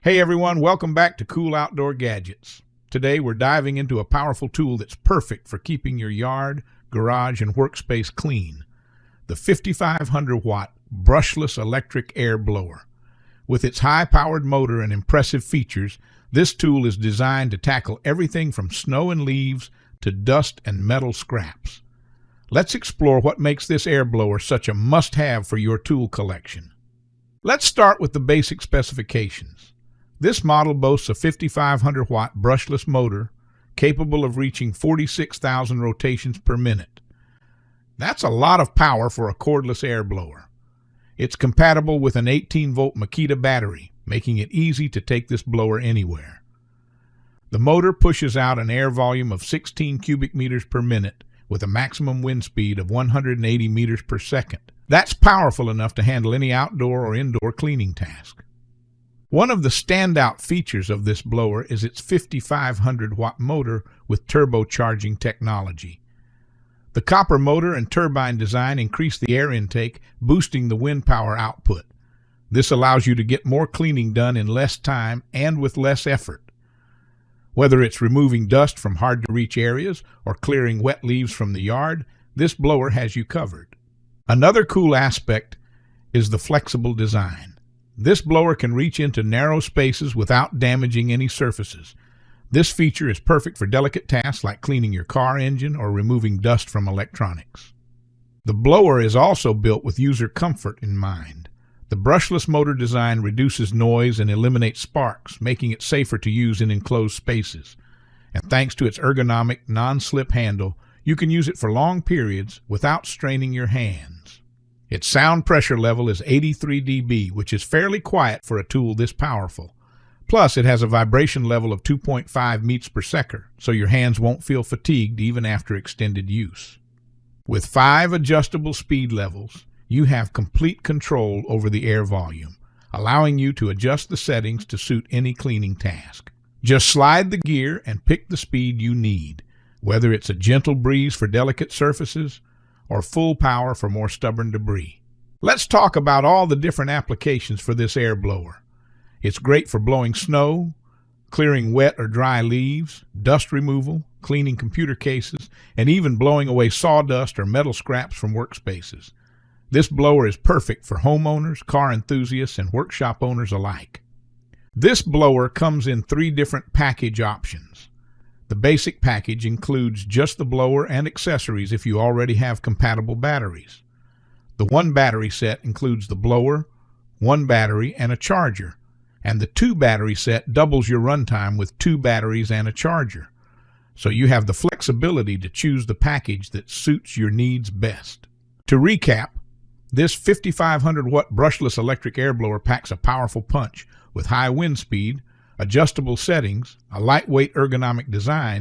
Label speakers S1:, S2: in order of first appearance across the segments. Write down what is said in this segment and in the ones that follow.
S1: Hey everyone, welcome back to Cool Outdoor Gadgets. Today we're diving into a powerful tool that's perfect for keeping your yard, garage, and workspace clean. The 5500W Brushless Electric Air Blower. With its high-powered motor and impressive features, this tool is designed to tackle everything from snow and leaves to dust and metal scraps. Let's explore what makes this air blower such a must-have for your tool collection. Let's start with the basic specifications. This model boasts a 5500W brushless motor capable of reaching 46,000 rotations per minute. That's a lot of power for a cordless air blower. It's compatible with an 18-volt Makita battery, making it easy to take this blower anywhere. The motor pushes out an air volume of 16 cubic meters per minute with a maximum wind speed of 180 meters per second. That's powerful enough to handle any outdoor or indoor cleaning task. One of the standout features of this blower is its 5500W motor with turbocharging technology. The copper motor and turbine design increase the air intake, boosting the wind power output. This allows you to get more cleaning done in less time and with less effort. Whether it's removing dust from hard-to-reach areas or clearing wet leaves from the yard, this blower has you covered. Another cool aspect is the flexible design. This blower can reach into narrow spaces without damaging any surfaces. This feature is perfect for delicate tasks like cleaning your car engine or removing dust from electronics. The blower is also built with user comfort in mind. The brushless motor design reduces noise and eliminates sparks, making it safer to use in enclosed spaces. And thanks to its ergonomic, non-slip handle, you can use it for long periods without straining your hands. Its sound pressure level is 83 dB, which is fairly quiet for a tool this powerful. Plus, it has a vibration level of 2.5 meters per second, so your hands won't feel fatigued even after extended use. With 5 adjustable speed levels, you have complete control over the air volume, allowing you to adjust the settings to suit any cleaning task. Just slide the gear and pick the speed you need, whether it's a gentle breeze for delicate surfaces or full power for more stubborn debris. Let's talk about all the different applications for this air blower. It's great for blowing snow, clearing wet or dry leaves, dust removal, cleaning computer cases, and even blowing away sawdust or metal scraps from workspaces. This blower is perfect for homeowners, car enthusiasts, and workshop owners alike. This blower comes in 3 different package options. The basic package includes just the blower and accessories if you already have compatible batteries. The 1 battery set includes the blower, 1 battery, and a charger, and the 2 battery set doubles your runtime with 2 batteries and a charger. So you have the flexibility to choose the package that suits your needs best. To recap, this 5500W brushless electric air blower packs a powerful punch with high wind speed, adjustable settings, a lightweight ergonomic design,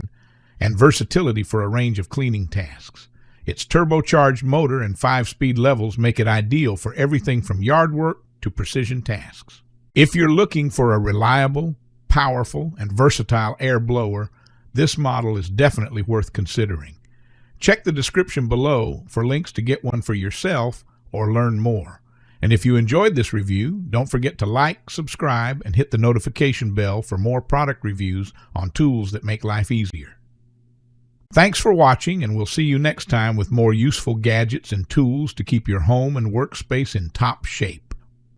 S1: and versatility for a range of cleaning tasks. Its turbocharged motor and 5-speed levels make it ideal for everything from yard work to precision tasks. If you're looking for a reliable, powerful, and versatile air blower, this model is definitely worth considering. Check the description below for links to get one for yourself or learn more. And if you enjoyed this review, don't forget to like, subscribe, and hit the notification bell for more product reviews on tools that make life easier. Thanks for watching, and we'll see you next time with more useful gadgets and tools to keep your home and workspace in top shape.